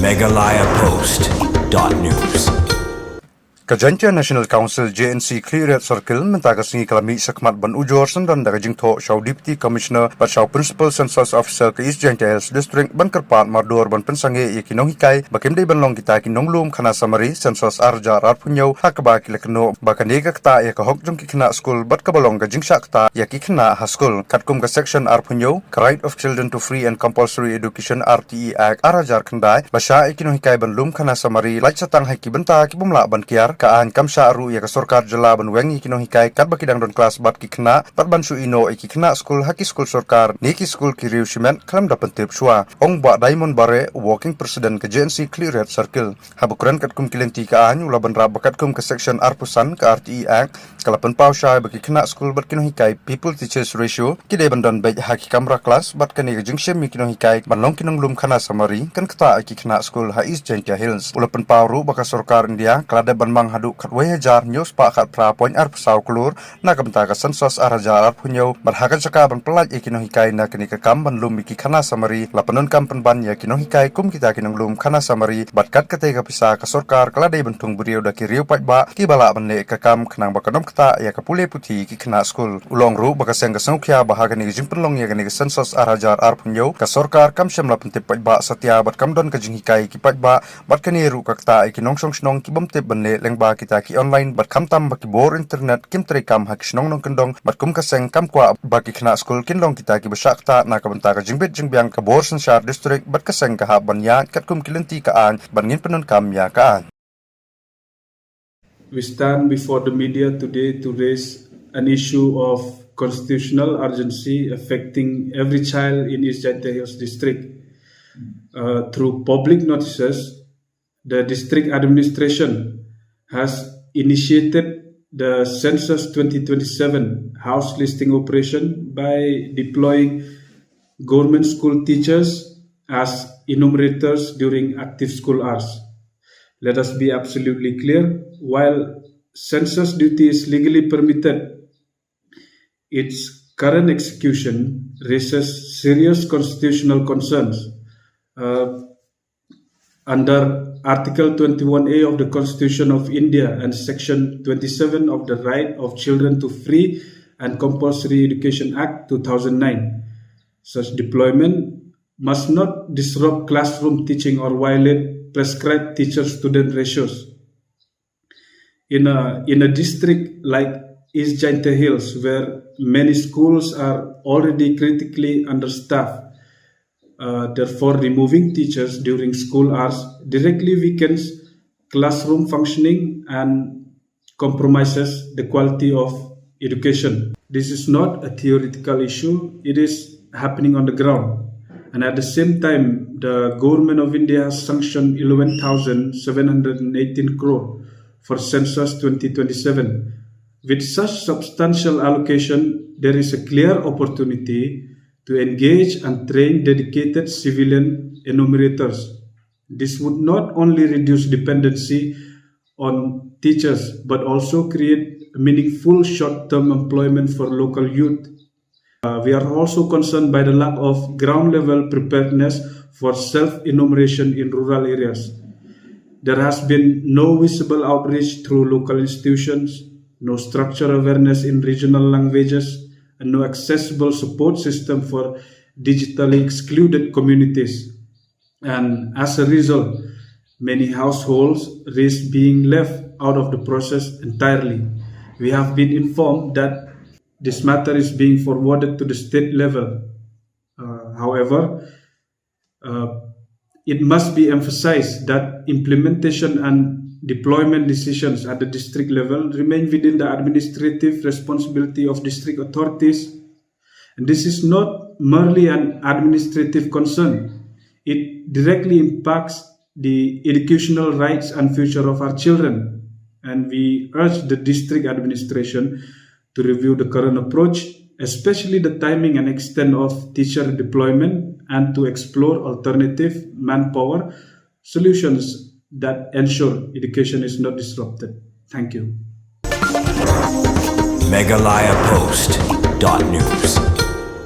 meghalayapost.news. Kajantya National Council JNC Clear Circle mentagasngi kalami sakmat ban ujor sendan daga jingtho shaw Deputy Commissioner bat shaw Principal Census Officer ke East Jaintia Hills District ban kerpat mardor ban pensange yaki Nonghikai bakim dei ban Nonghikai ki Hap Lum Khanasamari Census arja rat punyau hakaba ki lekno bakanega Ktah ya ka hok jung ki Khynnah Skul bat kabalong ka jingsha Ktah ya ki Khynnah Skul katkum ka section ar punyau Right of Children to Free and Compulsory Education RTE Act arajar khandai basha ki Nonghikai ban Lum Khanasamari lai satang hai ki benta ki bumla ban kiar kaan kamsa aru ya ka sorkar jela ban wengi ki Nonghikai kat bakidang don kelas bat ki Khynnah bat ban su ino ki Khynnah Skul haki skul sorkar ni ki skul ki riu simen klam da pentip shwa ong ba Diamond Bare working president ke JNC Clear Circle habukuran katkum kilenti ka an ula ban rab katkum ke section arpusan ke RTE Act kalapan Pyrshah bagi Khynnah Skul bat ki Nonghikai people teachers ratio ki de ban don bej haki kamra kelas bat kan ni jingshim mi ki Nonghikai ban long ki Hap Khanasamari kan Ktah ki Khynnah Skul ha East Jaintia Hills ulapan pawru baka sorkar India klade ban mang hadu khatwai hajar news pa khat pra point ar pasau klur na kamta ka census ar hajar punyo barhakan saka ban pelaj ki Nonghikai na kini ka kam ban lum ki Khanasamari lapanon kam ban ya ki Nonghikai kum kita ki Lum Khanasamari bat kat kate ka pisa ka sorkar klade bentung beriu da ki riu ba ki bala ban le ka kam khnang bakanom Ktah ya ka pule puthi ki Khynnah Skul ulong ru baka seng ka sangkhya bahagan ni jingpen long ya ni census ar hajar ar punyo ka sorkar kam syam lapente ba satya bat kam don ka Nonghikai ki ba bat kani ru ka Ktah ki nongsong snong ki bomte ban le lengba kita ki online bat kam tam baki bor internet kim tre kam hak snong nong kendong bat kum ka seng kam kwa baki Khynnah Skul kin long kita ki besakta na ka benta ka jingbet jingbyang ka bor sensar district bat ka seng ka ha ban ya kat kum kilenti ka an ban ngin penun kam ya ka an. We stand before the media today to raise an issue of constitutional urgency affecting every child in East Jaintia Hills district. Through public notices, the district administration has initiated the Census 2027 house listing operation by deploying government school teachers as enumerators during active school hours. Let us be absolutely clear, while census duty is legally permitted, its current execution raises serious constitutional concerns. Under Article 21A of the Constitution of India and Section 27 of the Right of Children to Free and Compulsory Education Act 2009, such deployment must not disrupt classroom teaching or violate prescribed teacher-student ratios. In a district like East Jaintia Hills, where many schools are already critically understaffed, therefore removing teachers during school hours directly weakens classroom functioning and compromises the quality of education. This is not a theoretical issue, it is happening on the ground. And at the same time, the government of India has sanctioned 11,718 crore for Census 2027. With such substantial allocation, there is a clear opportunity to engage and train dedicated civilian enumerators. This would not only reduce dependency on teachers, but also create meaningful short-term employment for local youth. We are also concerned by the lack of ground-level preparedness for self-enumeration in rural areas. There has been no visible outreach through local institutions, no structural awareness in regional languages, and no accessible support system for digitally excluded communities. And as a result, many households risk being left out of the process entirely. We have been informed that this matter is being forwarded to the state level. However, it must be emphasized that implementation and deployment decisions at the district level remain within the administrative responsibility of district authorities. And this is not merely an administrative concern. It directly impacts the educational rights and future of our children. And we urge the district administration to review the current approach, especially the timing and extent of teacher deployment, and to explore alternative manpower solutions that ensure education is not disrupted. Thank you. meghalayapost.news